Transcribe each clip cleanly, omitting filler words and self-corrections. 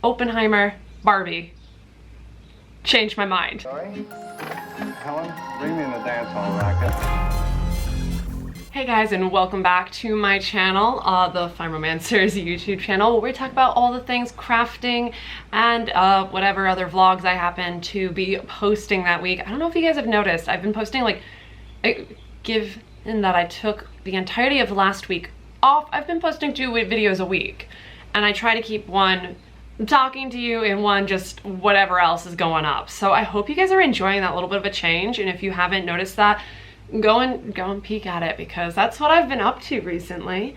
Oppenheimer, Barbie. Changed my mind. Sorry? Helen, bring me in the dance hall racket. Hey guys, and welcome back to my channel, the Fiberomancer's YouTube channel, where we talk about all the things crafting and whatever other vlogs I happen to be posting that week. I don't know if you guys have noticed, I've been posting given that I took the entirety of last week off, I've been posting 2 videos a week. And I try to keep one talking to you and one just whatever else is going up. So I hope you guys are enjoying that little bit of a change, and if you haven't noticed that, go and peek at it, because that's what I've been up to recently.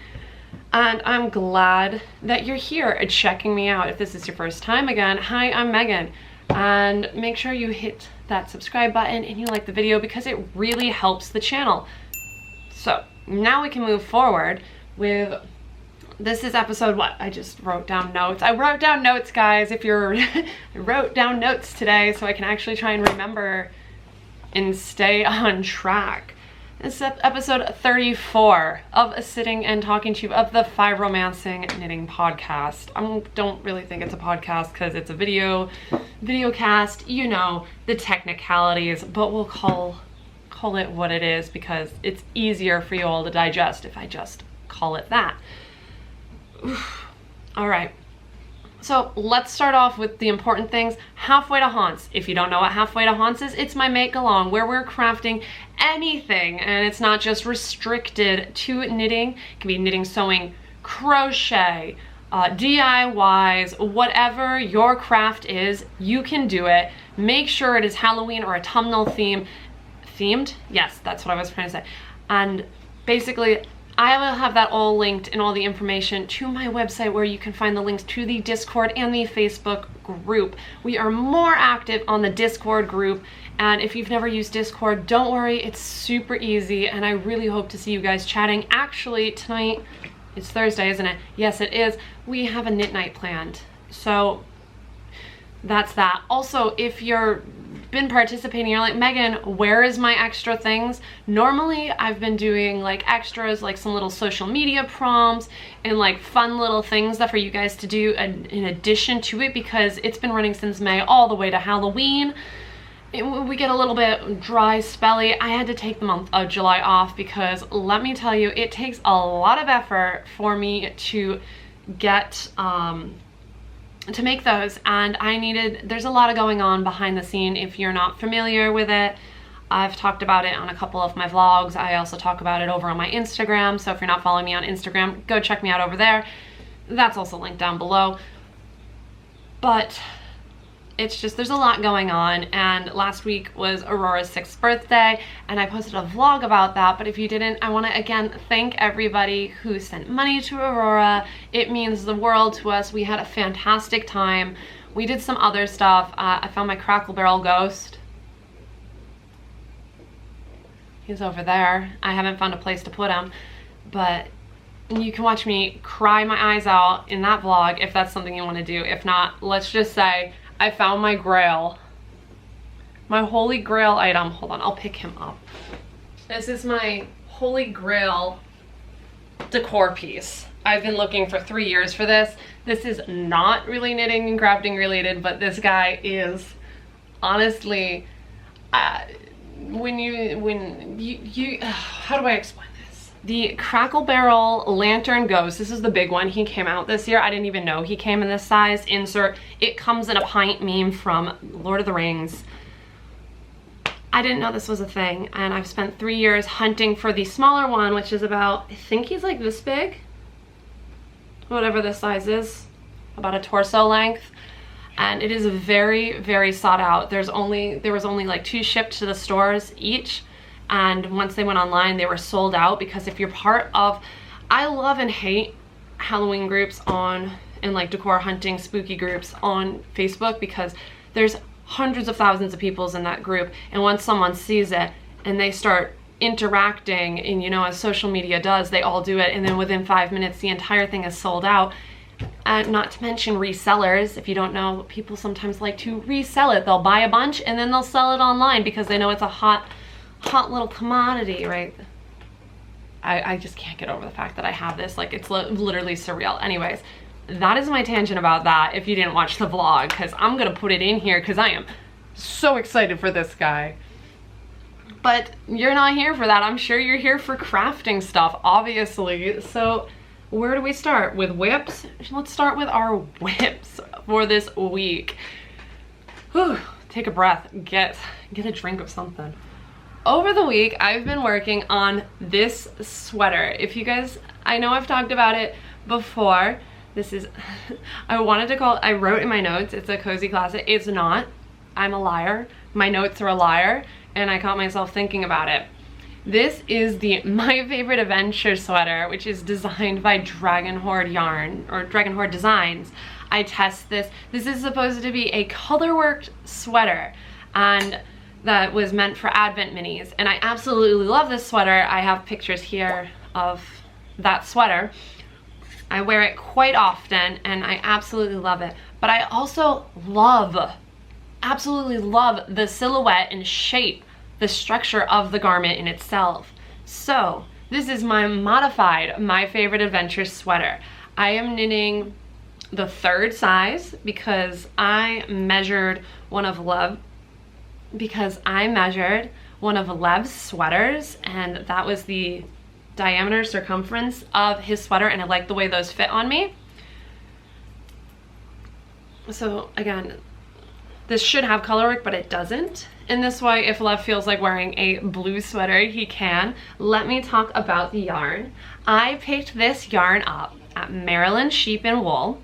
And I'm glad that you're here and checking me out. If this is your first time, again, hi, I'm Megan. And make sure you hit that subscribe button and you like the video, because it really helps the channel. So now we can move forward with, this is episode what? I just wrote down notes. I wrote down notes, guys, if you're, I wrote down notes today so I can actually try and remember and stay on track. This is episode 34 of Sitting and Talking to You of the Fiberomancing Knitting Podcast. I don't really think it's a podcast because it's a video cast, you know, the technicalities, but we'll call it what it is because it's easier for you all to digest if I just call it that. All right, so let's start off with the important things. Halfway to Haunts. If you don't know what Halfway to Haunts is, it's my make along where we're crafting anything, and it's not just restricted to knitting. It can be knitting, sewing, crochet, DIYs, whatever your craft is, you can do it. Make sure it is Halloween or autumnal themed. Yes, that's what I was trying to say. And basically, I will have that all linked and all the information to my website, where you can find the links to the Discord and the Facebook group. We are more active on the Discord group, and if you've never used Discord, don't worry, it's super easy, and I really hope to see you guys chatting. Actually, tonight, it's Thursday, isn't it? Yes, it is. We have a knit night planned, so that's that. Also, if you're been participating, you're like, Megan, where is my extra things? Normally I've been doing like extras, like some little social media prompts and like fun little things that for you guys to do in addition to it, because it's been running since May all the way to Halloween. We get a little bit dry spelly. I had to take the month of July off because let me tell you, it takes a lot of effort for me to get to make those, and there's a lot of going on behind the scene. If you're not familiar with it, I've talked about it on a couple of my vlogs. I also talk about it over on my Instagram, so if you're not following me on Instagram, go check me out over there. That's also linked down below. But it's just, there's a lot going on, and last week was Aurora's 6th birthday, and I posted a vlog about that. But if you didn't, I want to again thank everybody who sent money to Aurora. It means the world to us. We had a fantastic time. We did some other stuff. I found my Crackle Barrel ghost. He's over there. I haven't found a place to put him, but you can watch me cry my eyes out in that vlog if that's something you want to do. If not, let's just say I found my grail, my holy grail item. Hold on, I'll pick him up. This is my holy grail decor piece. I've been looking for 3 years for this. This is not really knitting and crafting related, but this guy is honestly, how do I explain this? The Crackle Barrel Lantern Ghost, this is the big one. He came out this year. I didn't even know he came in this size. Insert, it comes in a pint meme from Lord of the Rings. I didn't know this was a thing, and I've spent 3 years hunting for the smaller one, which is about, I think he's like this big, whatever this size is, about a torso length. And it is very, very sought out. There was only like 2 shipped to the stores each. And once they went online, they were sold out, because if you're part of, I love and hate Halloween groups and like decor hunting spooky groups on Facebook, because there's hundreds of thousands of people in that group. And once someone sees it and they start interacting, and you know, as social media does, they all do it. And then within 5 minutes, the entire thing is sold out. And not to mention resellers. If you don't know, people sometimes like to resell it. They'll buy a bunch and then they'll sell it online because they know it's a hot little commodity, right? I just can't get over the fact that I have this. Like, it's literally surreal. Anyways, that is my tangent about that if you didn't watch the vlog, because I'm gonna put it in here because I am so excited for this guy. But you're not here for that. I'm sure you're here for crafting stuff, obviously. So where do we start? With whips? Let's start with our whips for this week. Whew, take a breath, get a drink of something. Over the week, I've been working on this sweater. If you guys, I know I've talked about it before. This is, I wanted to call it, I wrote in my notes, it's a cozy classic. It's not. I'm a liar. My notes are a liar, and I caught myself thinking about it. This is the My Favorite Adventure sweater, which is designed by Dragon Horde Yarn, or Dragon Horde Designs. I test this. This is supposed to be a colorworked sweater, and that was meant for Advent minis. And I absolutely love this sweater. I have pictures here of that sweater. I wear it quite often, and I absolutely love it. But I also absolutely love the silhouette and shape, the structure of the garment in itself. So this is my modified My Favorite Adventure sweater. I am knitting the 3rd size because I measured one of Lev's sweaters, and that was the diameter circumference of his sweater, and I like the way those fit on me. So again, this should have colorwork, but it doesn't. In this way, if Lev feels like wearing a blue sweater, he can. Let me talk about the yarn. I picked this yarn up at Maryland Sheep and Wool.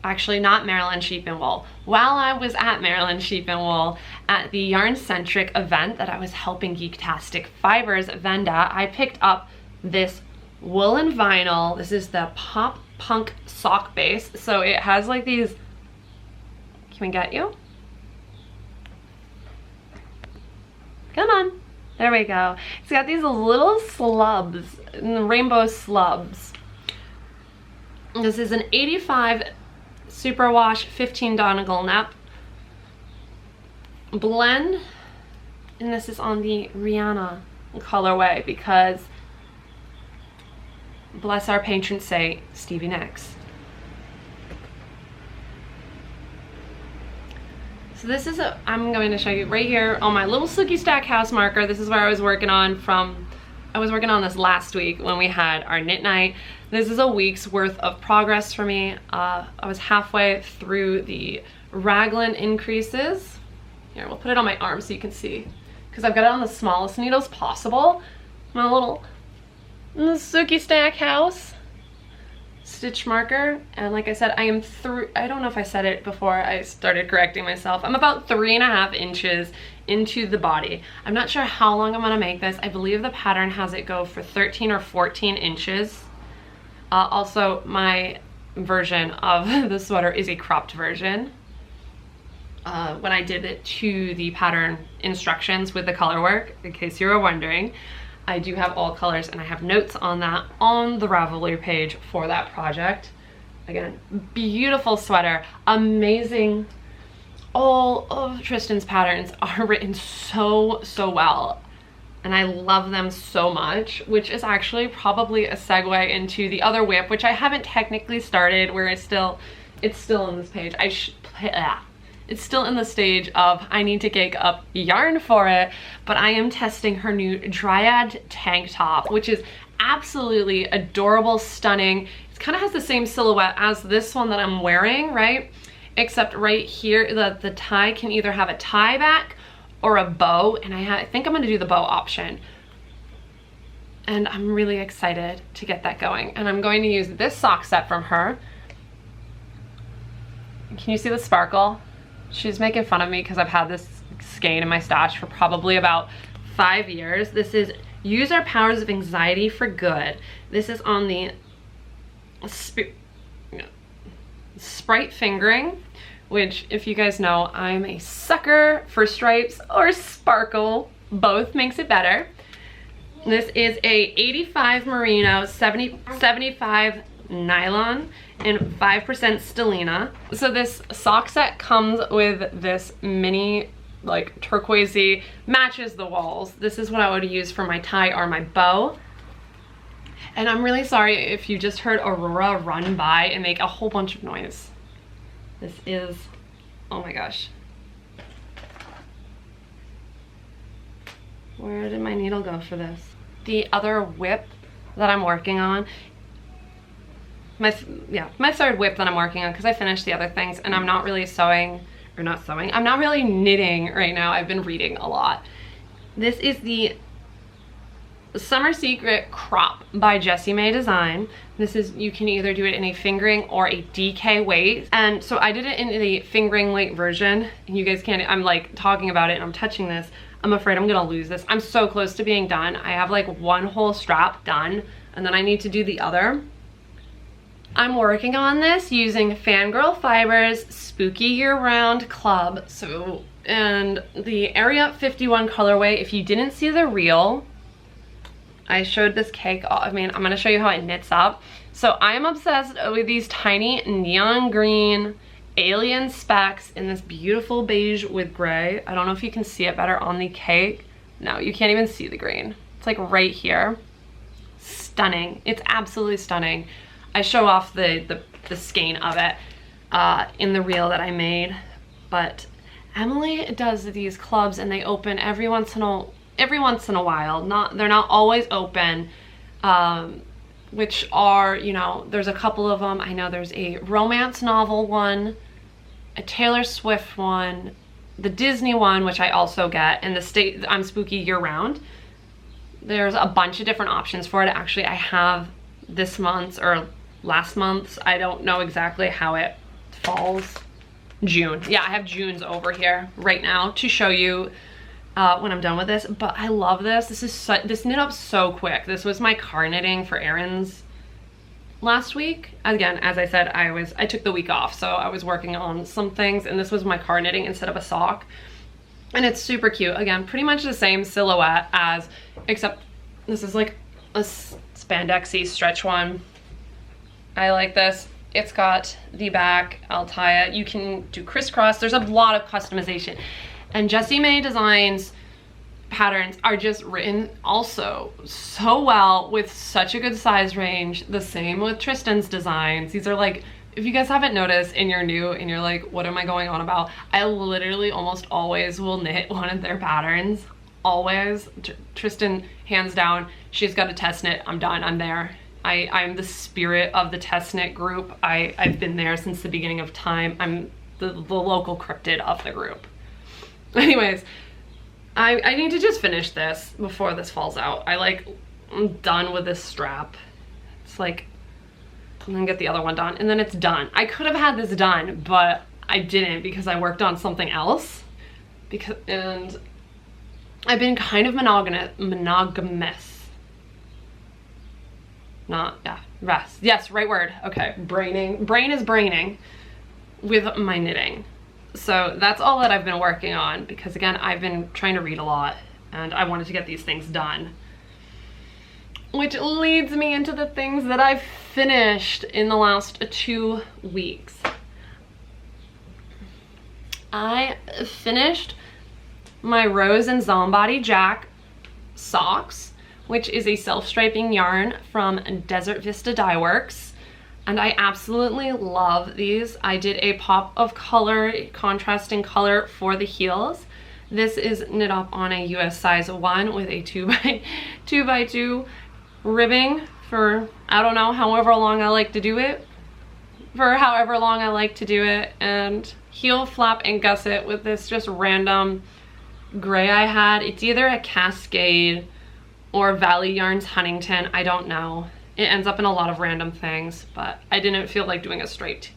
Actually, not Maryland Sheep and Wool. While I was at Maryland Sheep and Wool at the Yarn Centric event that I was helping Geektastic Fibers vend at, I picked up this woolen vinyl. This is the Pop Punk sock base. So it has like these, can we get you? Come on, there we go. It's got these little slubs, rainbow slubs. This is an 85 superwash 15 Donegal nap blend, and this is on the Rihanna colorway because bless our patron saint, Stevie Nicks. So this is I'm going to show you right here on my little Sookie Stack house marker. This is where I was working on I was working on this last week when we had our knit night. This is a week's worth of progress for me. I was halfway through the raglan increases. Here, we'll put it on my arm so you can see, because I've got it on the smallest needles possible. My little Sookie Stack house stitch marker, and like I said, I don't know if I said it before I started correcting myself. I'm about 3.5 inches into the body. I'm not sure how long I'm gonna make this. I believe the pattern has it go for 13 or 14 inches. Also, my version of the sweater is a cropped version. When I did it to the pattern instructions with the color work, in case you were wondering, I do have all colors, and I have notes on that on the Ravelry page for that project. Again, beautiful sweater, amazing. All of Tristan's patterns are written so well, and I love them so much, which is actually probably a segue into the other whip, which I haven't technically started, where it's still in this page. It's still in the stage of I need to cake up yarn for it, but I am testing her new Dryad tank top, which is absolutely adorable, stunning. It kind of has the same silhouette as this one that I'm wearing, right? Except right here, the tie can either have a tie back or a bow, and I think I'm gonna do the bow option. And I'm really excited to get that going. And I'm going to use this sock set from her. Can you see the sparkle? She's making fun of me because I've had this skein in my stash for probably about 5 years. This is Use Our Powers of Anxiety for Good. This is on the Sprite fingering, which, if you guys know, I'm a sucker for stripes or sparkle. Both makes it better. This is a 85 merino, 75 nylon, and 5% stellina. So this sock set comes with this mini, like, turquoisey, matches the walls. This is what I would use for my tie or my bow. And I'm really sorry if you just heard Aurora run by and make a whole bunch of noise. This is, oh my gosh. Where did my needle go for this? The other whip that I'm working on, my third whip that I'm working on, because I finished the other things and I'm not really I'm not really knitting right now. I've been reading a lot. This is the Summer Secret Crop by Jessie May Design. This is, you can either do it in a fingering or a DK weight. And so I did it in the fingering weight version. And you guys can't, I'm like talking about it and I'm touching this. I'm afraid I'm gonna lose this. I'm so close to being done. I have like one whole strap done and then I need to do the other. I'm working on this using Fangirl Fibers Spooky Year Round Club. So, and the Area 51 colorway, if you didn't see the reel, I showed this cake, I mean, I'm gonna show you how it knits up. So I'm obsessed with these tiny neon green alien specks in this beautiful beige with gray. I don't know if you can see it better on the cake. No, you can't even see the green. It's like right here. Stunning, it's absolutely stunning. I show off the skein of it in the reel that I made, but Emily does these clubs and they open every once in a while. They're not always open, which are, you know, there's a couple of them. I know there's a romance novel one, a Taylor Swift one, the Disney one, which I also get, and I'm Spooky Year Round. There's a bunch of different options for it. Actually, I have this month's or last month's. I don't know exactly how it falls. June. Yeah, I have June's over here right now to show you when I'm done with this, but I love this. This knit up so quick. This was my car knitting for errands last week. Again, as I said, I took the week off, so I was working on some things, and this was my car knitting instead of a sock. And it's super cute. Again, pretty much the same silhouette as, except this is like a spandexy stretch one. I like this. It's got the back, I'll tie it. You can do crisscross. There's a lot of customization. And Jessie May Designs patterns are just written also so well with such a good size range. The same with Tristan's designs. These are like, if you guys haven't noticed and you're new and you're like, what am I going on about? I literally almost always will knit one of their patterns. Always. Tristan, hands down, she's got a test knit. I'm done, I'm there. I'm the spirit of the test knit group. I've been there since the beginning of time. I'm the local cryptid of the group. Anyways, I need to just finish this before this falls out. I'm done with this strap. It's like, I'm gonna get the other one done and then it's done. I could have had this done, but I didn't because I worked on something else. And I've been kind of monogamous. Rest. Yes, right word. Okay, brain is braining with my knitting. So that's all that I've been working on because again, I've been trying to read a lot and I wanted to get these things done. Which leads me into the things that I've finished in the last 2 weeks. I finished my Rose and Zombody Jack socks, which is a self-striping yarn from Desert Vista Dye Works. And I absolutely love these. I did a pop of color, contrasting color for the heels. This is knit up on a US size 1 with a 2x2 ribbing for, I don't know, however long I like to do it. And heel flap and gusset with this just random gray I had. It's either a Cascade or Valley Yarns Huntington, I don't know. It ends up in a lot of random things, but I didn't feel like doing a straight.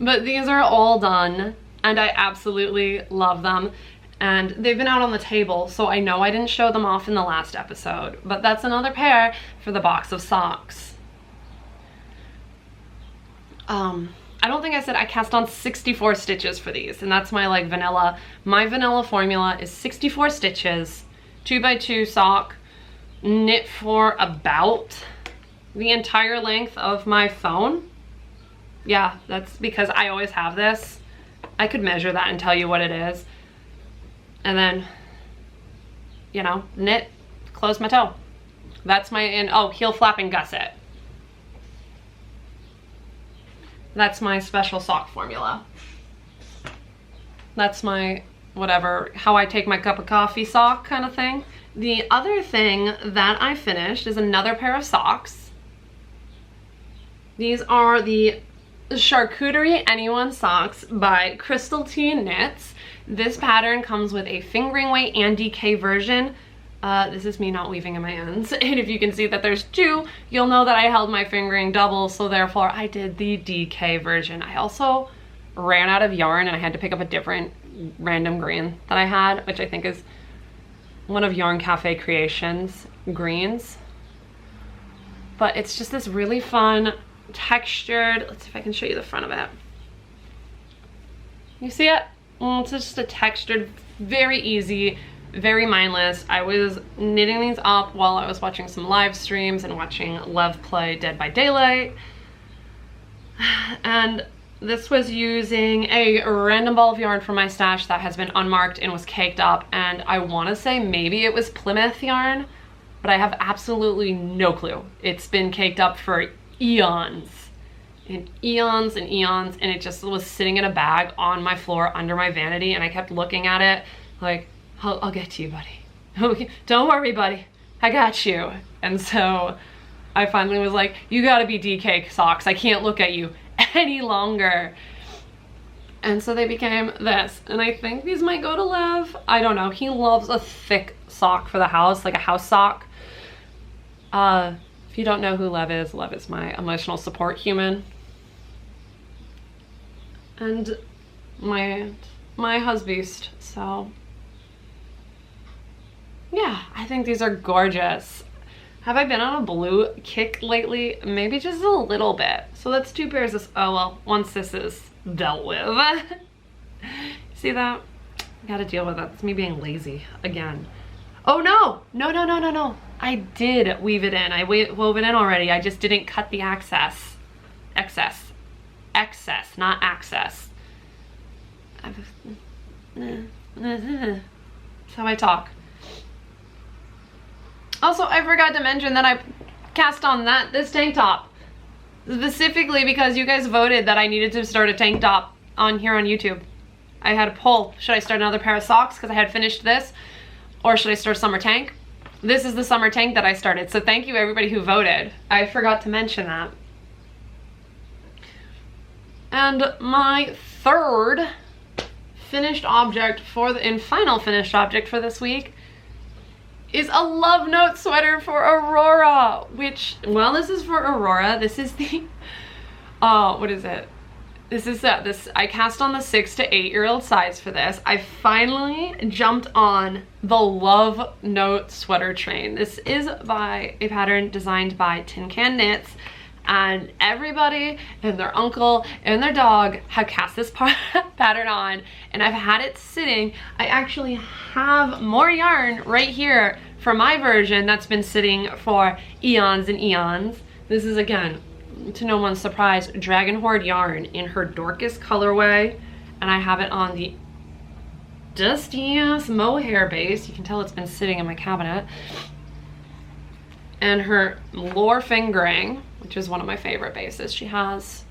But these are all done and I absolutely love them. And they've been out on the table, so I know I didn't show them off in the last episode, but that's another pair for the box of socks. I don't think I said I cast on 64 stitches for these, and that's my like vanilla. My vanilla formula is 64 stitches, 2x2 sock, knit for about the entire length of my phone. Yeah, that's because I always have this. I could measure that and tell you what it is. And then, you know, knit close my toe. That's my, and oh, heel flap and gusset. That's my special sock formula. That's my, whatever, how I take my cup of coffee sock kind of thing. The other thing that I finished is another pair of socks. These are the Charcuterie Anyone socks by Crystal T Knits. This pattern comes with a fingering weight and DK version. This is me not weaving in my ends. And if you can see that there's two, you'll know that I held my fingering double, so therefore I did the DK version. I also ran out of yarn and I had to pick up a different random green that I had, which I think is one of Yarn Cafe Creations greens. But it's just this really fun, textured, let's see if I can show you the front of it. You see it? It's just a textured, very easy, very mindless. I was knitting these up while I was watching some live streams and watching Lev play Dead by Daylight. And this was using a random ball of yarn from my stash that has been unmarked and was caked up. And I want to say maybe it was Plymouth yarn, but I have absolutely no clue. It's been caked up for eons and eons and eons, and it just was sitting in a bag on my floor under my vanity, and I kept looking at it like, I'll get to you, buddy. Don't worry, buddy. I got you. And so I finally was like, you gotta be DK socks. I can't look at you any longer. And so they became this. And I think these might go to Lev. I don't know. He loves a thick sock for the house, like a house sock. If you don't know who Lev is my emotional support human. And my husbeast, so. Yeah, I think these are gorgeous. Have I been on a blue kick lately? Maybe just a little bit. So that's two pairs of, oh well, once this is dealt with. See that? Gotta deal with that. It's me being lazy again. Oh no! No. I did weave it in. I wove it in already. I just didn't cut the excess, not access. That's how I talk. Also, I forgot to mention that I cast on this tank top specifically because you guys voted that I needed to start a tank top on here on YouTube. I had a poll. Should I start another pair of socks because I had finished this, or should I start a summer tank? This is the summer tank that I started, so thank you everybody who voted. I forgot to mention that. And my third finished object final finished object for this week is a Love Note sweater for Aurora, which, well, this is for Aurora. This is the, what is it? This is this, I cast on the 6 to 8-year-old size for this. I finally jumped on the Love Note sweater train. This is by a pattern designed by Tin Can Knits, and everybody and their uncle and their dog have cast this pattern on, and I've had it sitting. I actually have more yarn right here for my version that's been sitting for eons and eons. This is, again, to no one's surprise, Dragon Horde yarn in her Dorcas colorway, and I have it on the dustiest mohair base. You can tell it's been sitting in my cabinet. And her Lore fingering, which is one of my favorite bases she has,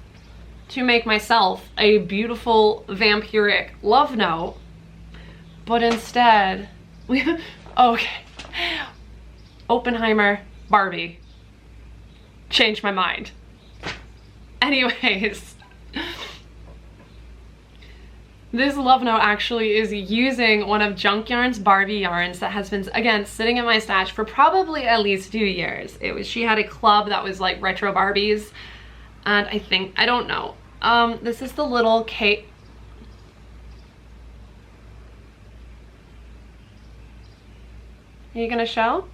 to make myself a beautiful vampiric love note. But instead, okay, Oppenheimer, Barbie, changed my mind. Anyways, this love note actually is using one of Junk Yarn's Barbie yarns that has been, again, sitting in my stash for probably at least 2 years. She had a club that was like retro Barbies, and I don't know. This is the little Kate. Are you gonna show?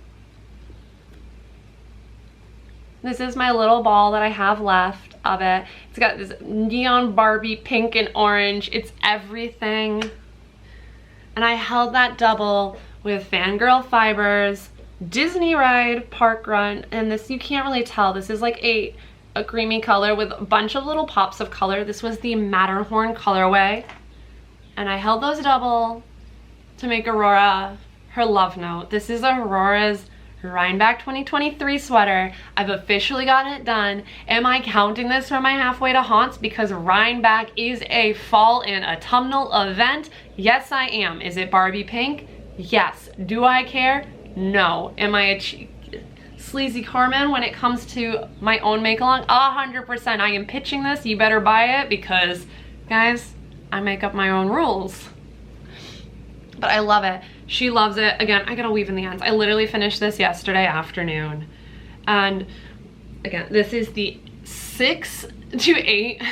This is my little ball that I have left of it. It's got this neon Barbie pink and orange. It's everything. And I held that double with Fangirl Fibers, Disney Ride, Park Run, and this, you can't really tell. This is like a creamy color with a bunch of little pops of color. This was the Matterhorn colorway. And I held those double to make Aurora her love note. This is Aurora's Rhineback 2023 sweater. I've officially gotten it done. Am I counting this for my halfway to haunts because Rhineback is a fall and autumnal event? Yes, I am. Is it Barbie pink? Yes. Do I care? No. Am I a sleazy Carmen when it comes to my own make-along? 100%. I am pitching this. You better buy it because, guys, I make up my own rules. But I love it. She loves it. Again, I gotta weave in the ends. I literally finished this yesterday afternoon. And again, this is the 6 to 8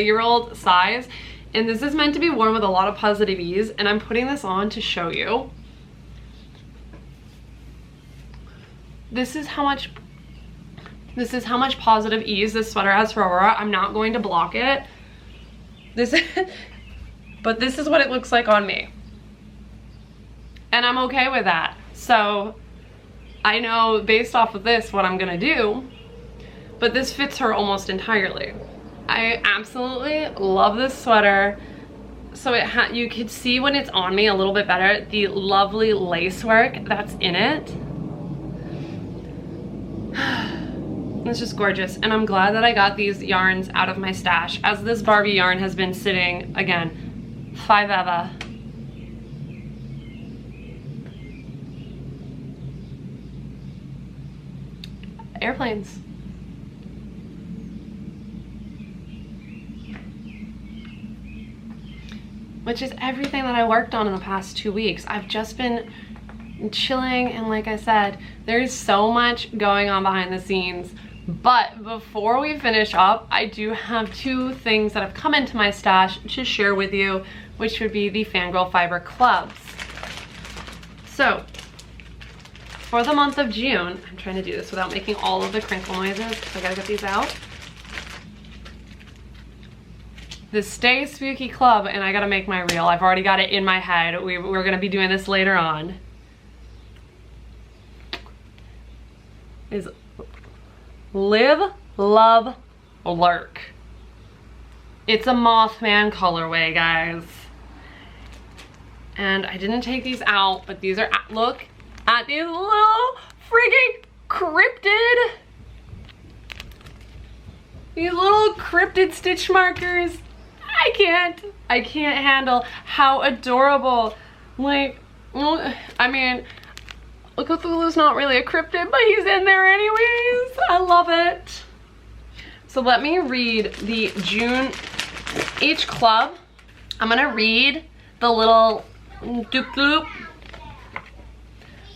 year old size. And this is meant to be worn with a lot of positive ease. And I'm putting this on to show you. This is how much positive ease this sweater has for Aurora. I'm not going to block it. But this is what it looks like on me. And I'm okay with that. So I know based off of this what I'm gonna do, but this fits her almost entirely. I absolutely love this sweater. So you could see when it's on me a little bit better, the lovely lace work that's in it. It's just gorgeous. And I'm glad that I got these yarns out of my stash, as this Barbie yarn has been sitting, again, forever. Airplanes. Which is everything that I worked on in the past 2 weeks. I've just been chilling, and like I said, there's so much going on behind the scenes. But before we finish up, I do have 2 things that have come into my stash to share with you, which would be the Fangirl Fiber clubs. So, for the month of June, I'm trying to do this without making all of the crinkle noises because I gotta get these out. The Stay Spooky Club, and I gotta make my reel. I've already got it in my head. We're gonna be doing this later on. Is Live, Love, Lurk. It's a Mothman colorway, guys. And I didn't take these out, but these are, look at these little freaking cryptid. These little cryptid stitch markers. I can't handle how adorable. Like, I mean, Cthulhu's not really a cryptid, but he's in there anyways. I love it. So let me read the June, each club. I'm gonna read the little doop doop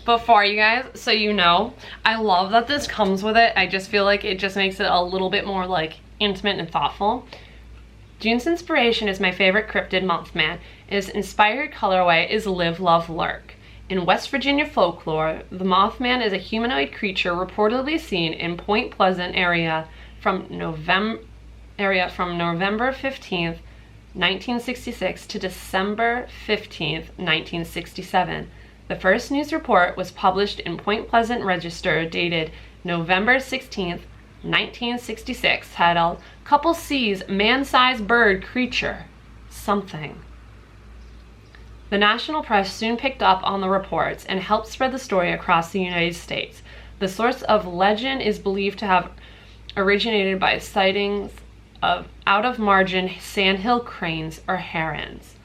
before you guys, so you know. I love that this comes with it. I just feel like it just makes it a little bit more like intimate and thoughtful. June's inspiration is my favorite cryptid Mothman. His inspired colorway is Live, Love, Lurk. In West Virginia folklore, the Mothman is a humanoid creature reportedly seen in Point Pleasant area from November 15th, 1966 to December 15th, 1967. The first news report was published in Point Pleasant Register dated November 16th, 1966, titled "Couple Sees Man-Sized Bird Creature Something." The national press soon picked up on the reports and helped spread the story across the United States. The source of legend is believed to have originated by sightings of out-of-margin sandhill cranes or herons.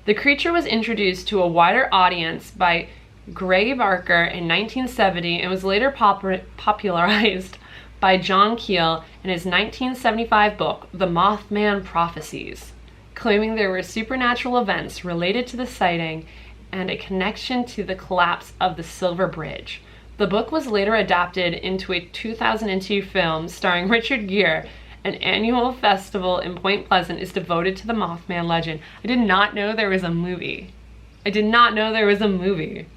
The creature was introduced to a wider audience by Gray Barker in 1970 and was later popularized by John Keel in his 1975 book, The Mothman Prophecies, claiming there were supernatural events related to the sighting and a connection to the collapse of the Silver Bridge. The book was later adapted into a 2002 film starring Richard Gere. An annual festival in Point Pleasant is devoted to the Mothman legend. I did not know there was a movie. I did not know there was a movie.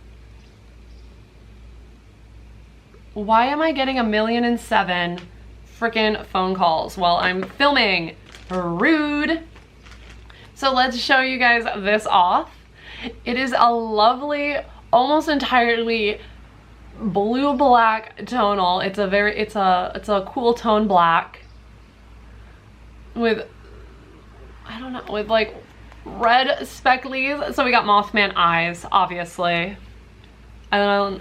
Why am I getting 1,000,007 freaking phone calls while I'm filming? Rude. So let's show you guys this off. It is a lovely, almost entirely blue-black tonal. It's a cool tone black with, I don't know, with like red specklies. So we got Mothman eyes, obviously. And then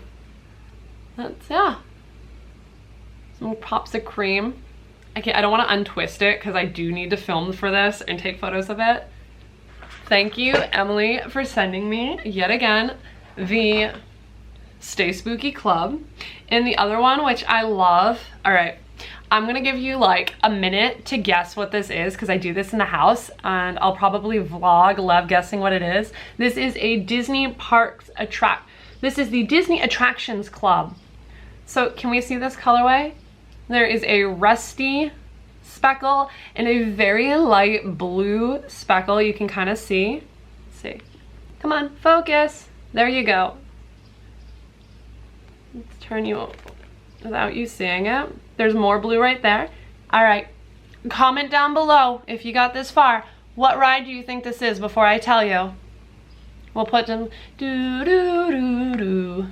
that's, yeah. Some pops of cream. I don't want to untwist it because I do need to film for this and take photos of it. Thank you, Emily, for sending me, yet again, the Stay Spooky Club. And the other one, which I love, all right, I'm gonna give you like a minute to guess what this is because I do this in the house and I'll probably vlog, love guessing what it is. This is a Disney Parks This is the Disney Attractions Club. So can we see this colorway? There is a rusty speckle and a very light blue speckle. You can kind of see. Let's see. Come on, focus. There you go. Let's turn you without you seeing it. There's more blue right there. All right, comment down below if you got this far. What ride do you think this is before I tell you? We'll put them do do do do.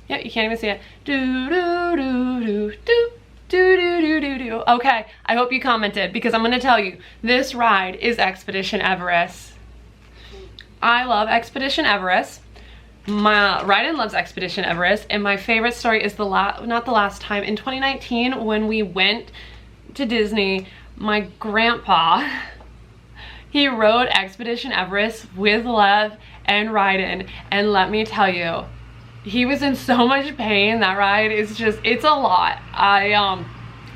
Yeah, you can't even see it. Do do do do do. Do do do do do. Okay, I hope you commented because I'm gonna tell you, this ride is Expedition Everest. I love Expedition Everest. My Ryden loves Expedition Everest, and my favorite story is not the last time, in 2019 when we went to Disney, my grandpa, he rode Expedition Everest with Lev and Ryden, and let me tell you, he was in so much pain. That ride is just, it's a lot. I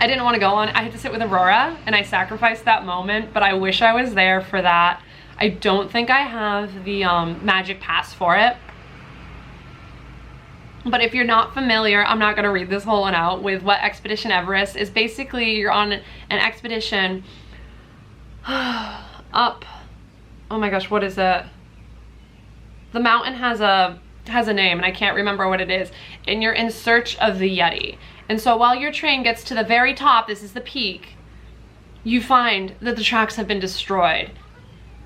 didn't want to go on. I had to sit with Aurora and I sacrificed that moment, but I wish I was there for that. I don't think I have the magic pass for it. But if you're not familiar, I'm not going to read this whole one out, with what Expedition Everest is. Basically, you're on an expedition up, oh my gosh, what is it? The mountain has a name and I can't remember what it is, and you're in search of the Yeti. And so while your train gets to the very top, this is the peak, you find that the tracks have been destroyed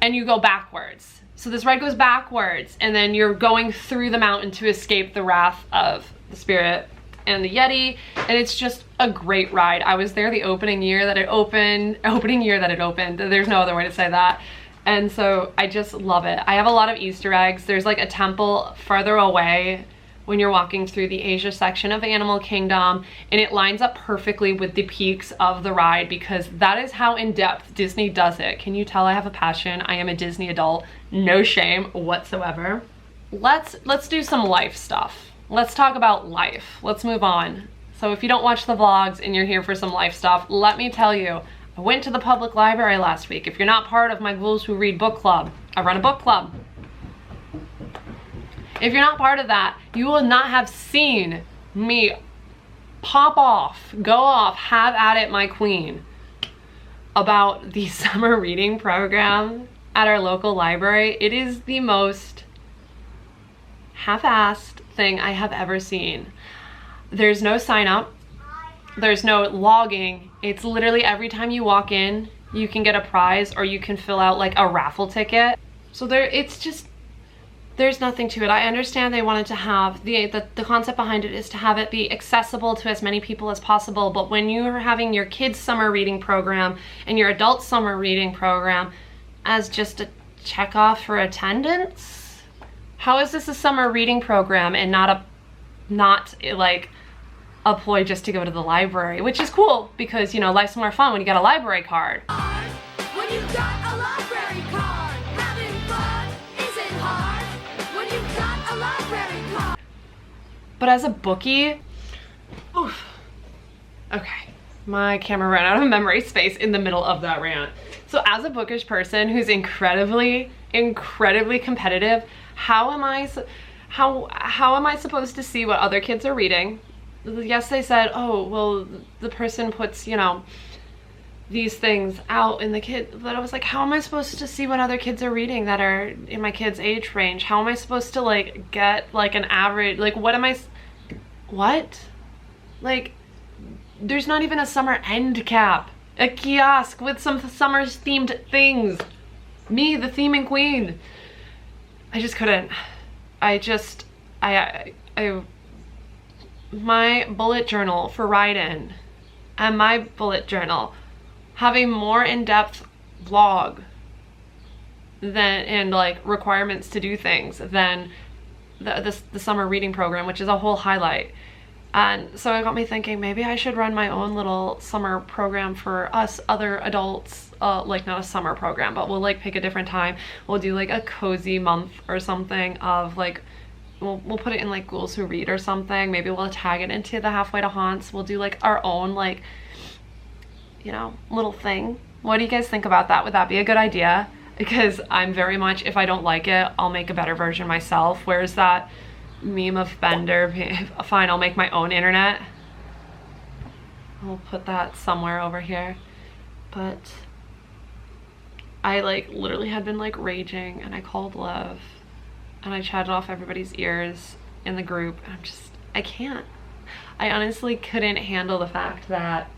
and you go backwards. So this ride goes backwards and then you're going through the mountain to escape the wrath of the spirit and the Yeti, and it's just a great ride. I was there the opening year that it opened. There's no other way to say that. And so I just love it. I have a lot of Easter eggs. There's like a temple farther away when you're walking through the Asia section of Animal Kingdom, and it lines up perfectly with the peaks of the ride because that is how in-depth Disney does it. Can you tell I have a passion? I am a Disney adult, no shame whatsoever. Let's do some life stuff. Let's talk about life. Let's move on. So if you don't watch the vlogs and you're here for some life stuff, let me tell you, I went to the public library last week. If you're not part of my Ghouls Who Read book club, I run a book club. If you're not part of that, you will not have seen me pop off, go off, have at it, my queen, about the summer reading program at our local library. It is the most half-assed thing I have ever seen. There's no sign up. There's no logging. It's literally every time you walk in, you can get a prize or you can fill out like a raffle ticket. So it's just, there's nothing to it. I understand they wanted to have, the concept behind it is to have it be accessible to as many people as possible, but when you are having your kids' summer reading program and your adult summer reading program as just a check off for attendance, how is this a summer reading program and not like a ploy just to go to the library, which is cool because, you know, life's more fun when you got a library card. When you've got a library card, having fun isn't hard. When you've got a library card. But as a bookie, oof. Okay, my camera ran out of memory space in the middle of that rant. So as a bookish person who's incredibly competitive, how am I supposed to see what other kids are reading? Yes, they said, oh, well, the person puts, you know, these things out in the kid, but I was like, how am I supposed to see what other kids are reading that are in my kid's age range? How am I supposed to like get like an average, like what? Like, there's not even a summer end cap, a kiosk with some summer themed things. Me, the theming queen. I just couldn't. My bullet journal for Ryden and my bullet journal have a more in-depth vlog and like requirements to do things than the summer reading program, which is a whole highlight. And so it got me thinking, maybe I should run my own little summer program for us other adults. Like not a summer program, but we'll like pick a different time. We'll do like a cozy month or something of like, we'll put it in like Ghouls Who Read or something. Maybe we'll tag it into the Halfway to Haunts. We'll do like our own like, you know, little thing. What do you guys think about that? Would that be a good idea? Because I'm very much, if I don't like it, I'll make a better version myself. Where's that meme of Bender? Fine, I'll make my own internet. I'll put that somewhere over here. But I like literally had been like raging, and I called Lev and I chatted off everybody's ears in the group, and I can't. I honestly couldn't handle the fact that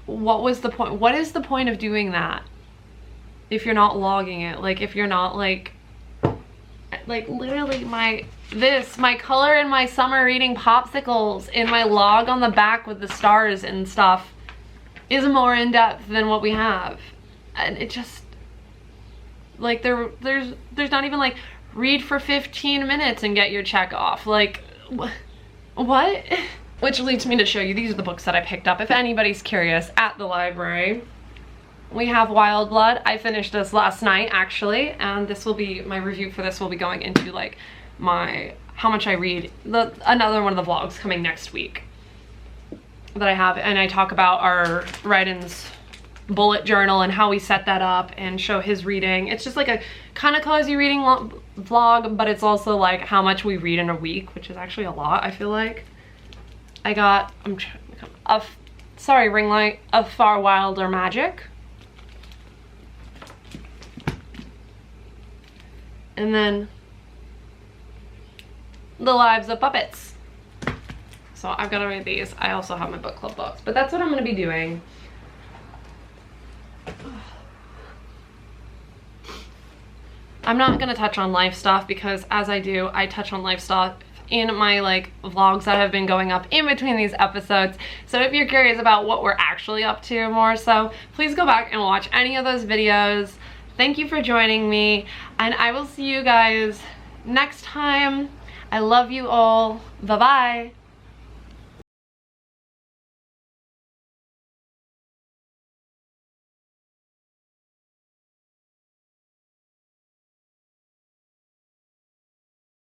what was the point? What is the point of doing that if you're not logging it? Like if you're not like literally my color in my summer reading popsicles in my log on the back with the stars and stuff is more in depth than what we have. And it just like there's not even like read for 15 minutes and get your check off. Like what? Which leads me to show you, these are the books that I picked up if anybody's curious at the library. We have Wild Blood. I finished this last night actually, and this will be my review for this will be going into like my how much I read, another one of the vlogs coming next week that I have, and I talk about our Ryden's bullet journal and how we set that up and show his reading. It's just like a kind of cozy reading vlog, but it's also like how much we read in a week, which is actually a lot, I feel like. I got ring light of Far Wilder Magic. And then The Lives of Puppets. So I've got to read these. I also have my book club books, but that's what I'm going to be doing. I'm not going to touch on life stuff because as I do, I touch on life stuff in my like vlogs that have been going up in between these episodes. So if you're curious about what we're actually up to more so, please go back and watch any of those videos. Thank you for joining me, and I will see you guys next time. I love you all. Bye-bye.